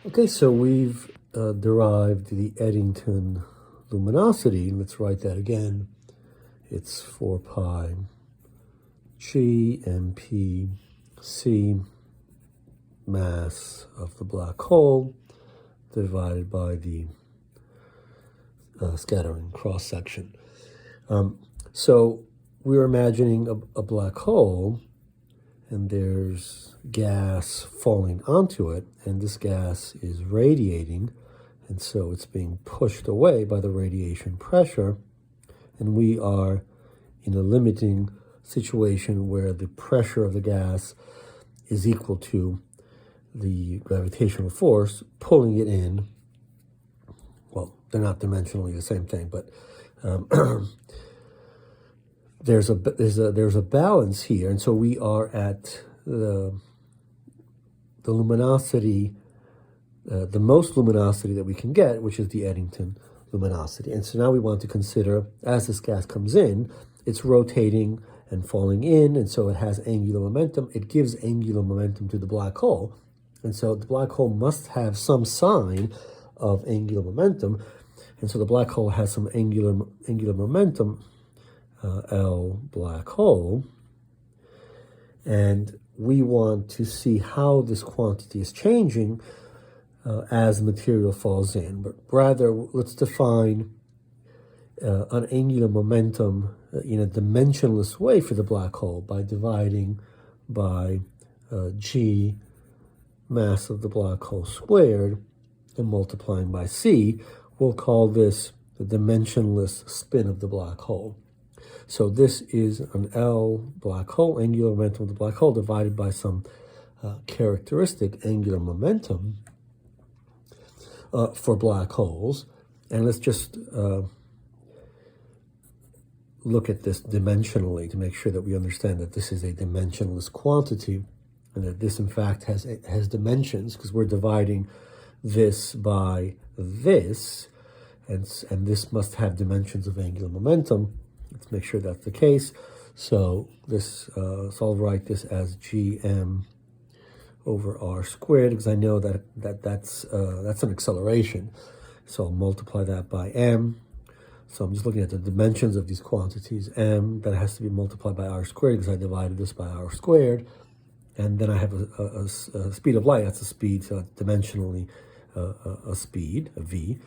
Okay, so we've derived the Eddington luminosity. Let's write that again. It's 4 pi g MP c mass of the black hole divided by the scattering cross-section. So we're imagining a black hole, and there's gas falling onto it, and this gas is radiating, and so it's being pushed away by the radiation pressure, and we are in a limiting situation where the pressure of the gas is equal to the gravitational force pulling it in. Well, they're not dimensionally the same thing, but there's a balance here, and so we are at the luminosity, the most luminosity that we can get, which is the Eddington luminosity. And so now we want to consider, as this gas comes in, it's rotating and falling in, and so it has angular momentum. It gives angular momentum to the black hole, and so the black hole must have some sign of angular momentum, and so the black hole has some angular momentum, L black hole, and we want to see how this quantity is changing as material falls in. But rather, let's define an angular momentum in a dimensionless way for the black hole by dividing by g mass of the black hole squared and multiplying by c. We'll call this the dimensionless spin of the black hole. So this is an L black hole, angular momentum of the black hole, divided by some characteristic angular momentum for black holes. And let's just look at this dimensionally to make sure that we understand that this is a dimensionless quantity, and that this in fact has dimensions, because we're dividing this by this, and this must have dimensions of angular momentum. Let's make sure that's the case. So this, so I'll write this as gm over r squared, because I know that's an acceleration. So I'll multiply that by m. So I'm just looking at the dimensions of these quantities. M, that has to be multiplied by r squared, because I divided this by r squared. And then I have a speed of light. That's a speed, so dimensionally a speed, a v.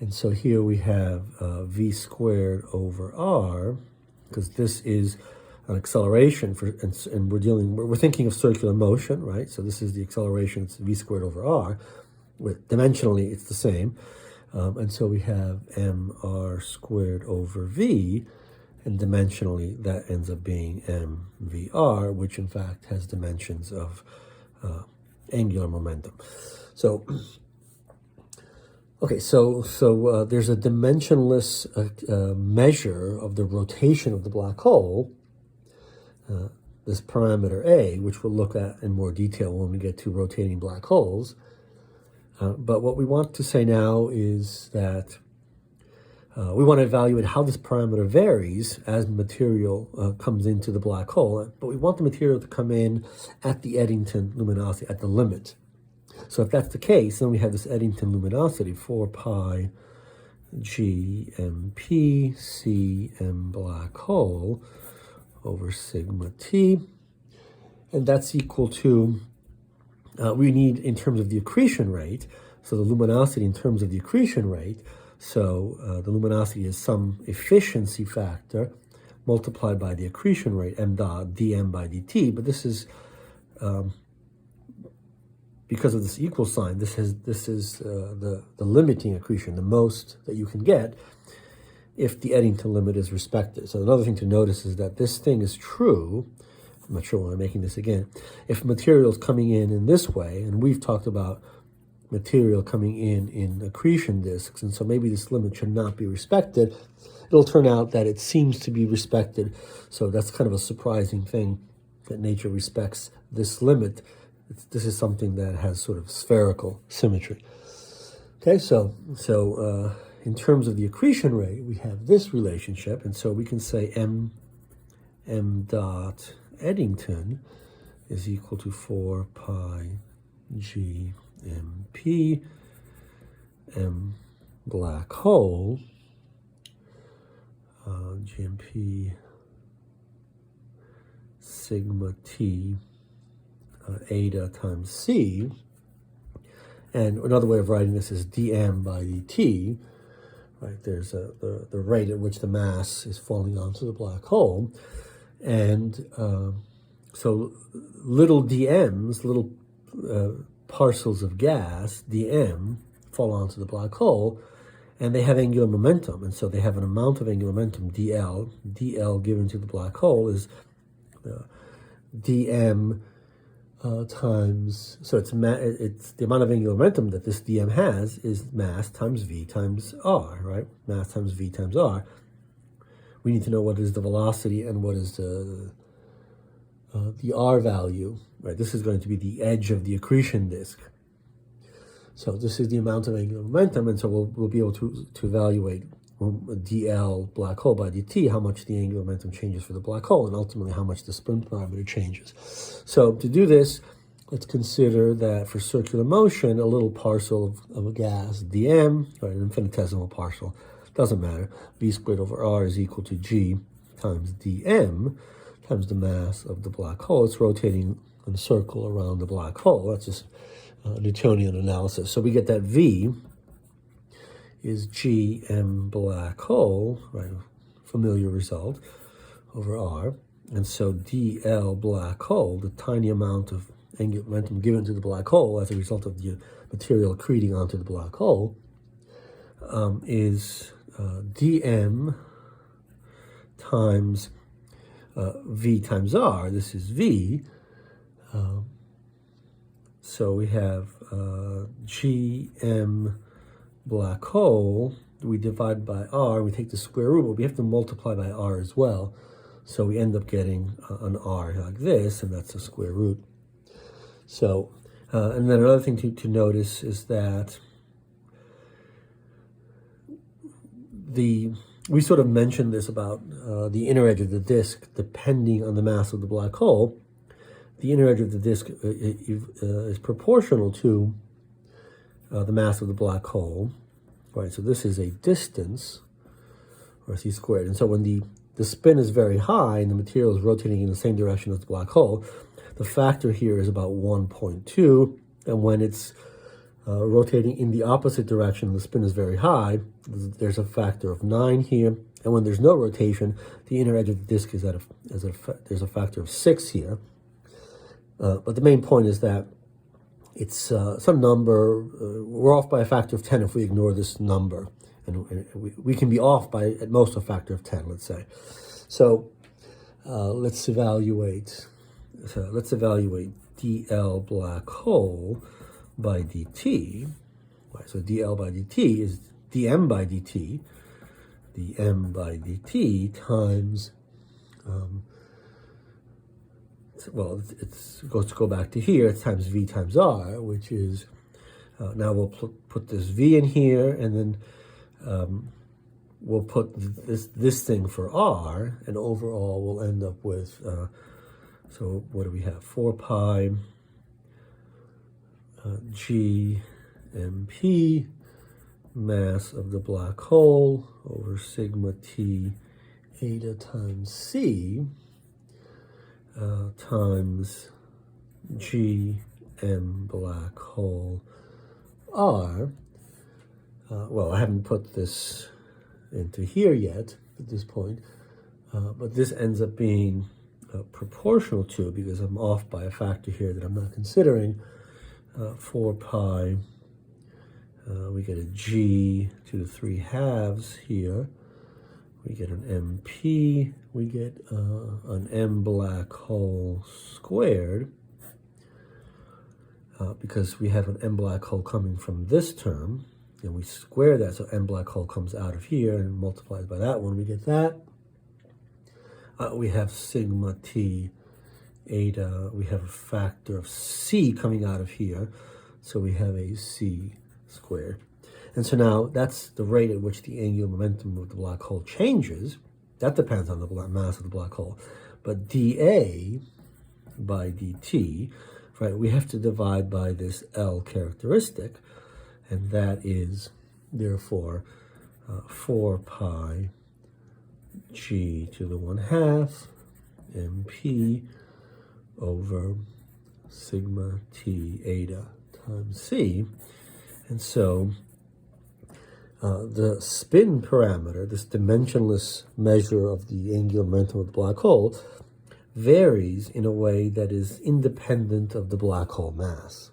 And so here we have v squared over r, because this is an acceleration and we're thinking of circular motion, right? So this is the acceleration, it's v squared over r. With dimensionally, it's the same. And so we have mr squared over v, and dimensionally that ends up being mvr, which in fact has dimensions of angular momentum. So okay, so there's a dimensionless measure of the rotation of the black hole, this parameter A, which we'll look at in more detail when we get to rotating black holes. But what we want to say now is that we want to evaluate how this parameter varies as material comes into the black hole, but we want the material to come in at the Eddington luminosity, at the limit. So if that's the case, then we have this Eddington luminosity, 4 pi g MP c m black hole over sigma t. And that's equal to, we need in terms of the accretion rate, so the luminosity in terms of the accretion rate, so the luminosity is some efficiency factor multiplied by the accretion rate, m dot dm by dt, but this is, because of this equal sign, this is the limiting accretion, the most that you can get if the Eddington limit is respected. So another thing to notice is that this thing is true. I'm not sure why I'm making this again. If material is coming in this way, and we've talked about material coming in accretion disks, and so maybe this limit should not be respected, it'll turn out that it seems to be respected. So that's kind of a surprising thing, that nature respects this limit. This is something that has sort of spherical symmetry. Okay, so in terms of the accretion rate, we have this relationship, and so we can say m dot Eddington is equal to 4 pi g MP M black hole, GMP sigma T eta times C. And another way of writing this is dm by dt. Right, there's the rate at which the mass is falling onto the black hole. And so little dm's, little parcels of gas, dm, fall onto the black hole, and they have angular momentum. And so they have an amount of angular momentum, dl. dl given to the black hole is dm times, so it's the amount of angular momentum that this dm has is mass times v times r, right? Mass times v times r. We need to know what is the velocity and what is the r value, right? This is going to be the edge of the accretion disk. So this is the amount of angular momentum, and so we'll be able to evaluate dl black hole by dt, how much the angular momentum changes for the black hole, and ultimately how much the spin parameter changes. So to do this, let's consider that for circular motion, a little parcel of a gas, dm, or an infinitesimal parcel, doesn't matter, v squared over r is equal to g times dm times the mass of the black hole. It's rotating in a circle around the black hole. That's just Newtonian analysis. So we get that v is gm black hole, right, familiar result, over r. And so dl black hole, the tiny amount of angular momentum given to the black hole as a result of the material accreting onto the black hole, is dm times v times r. This is v. So we have gm black hole, we divide by r, we take the square root, but we have to multiply by r as well. So we end up getting an r like this, and that's the square root. So, and then another thing to notice is that we sort of mentioned this about the inner edge of the disk depending on the mass of the black hole. The inner edge of the disk is proportional to the mass of the black hole, right? So this is a distance, or c squared. And so when the spin is very high and the material is rotating in the same direction as the black hole, the factor here is about 1.2. And when it's rotating in the opposite direction, the spin is very high, there's a factor of 9 here. And when there's no rotation, the inner edge of the disk is there's a factor of 6 here. But the main point is that it's some number, we're off by a factor of 10 if we ignore this number. And we can be off by at most a factor of 10, let's say. So let's evaluate dl black hole by dt. Right, so dl by dt is dm by dt. dm by dt times, well, let's go back to here. It's times v times r, which is, now we'll put this v in here, and then we'll put this thing for r, and overall we'll end up with, so what do we have? 4 pi gmp mass of the black hole over sigma t eta times c times gm black hole r. Well, I haven't put this into here yet at this point, but this ends up being proportional to, because I'm off by a factor here that I'm not considering, 4 pi, we get a g to the 3/2 here, we get an mp, we get an m black hole squared, because we have an m black hole coming from this term, and we square that, so m black hole comes out of here and multiplies by that one, we get that. We have sigma t eta, we have a factor of c coming out of here, so we have a c squared. And so now that's the rate at which the angular momentum of the black hole changes. That depends on the mass of the black hole. But dA by dt, right? We have to divide by this L characteristic, and that is, therefore, 4 pi g to the 1/2 mp over sigma t eta times c. And so the spin parameter, this dimensionless measure of the angular momentum of the black hole, varies in a way that is independent of the black hole mass.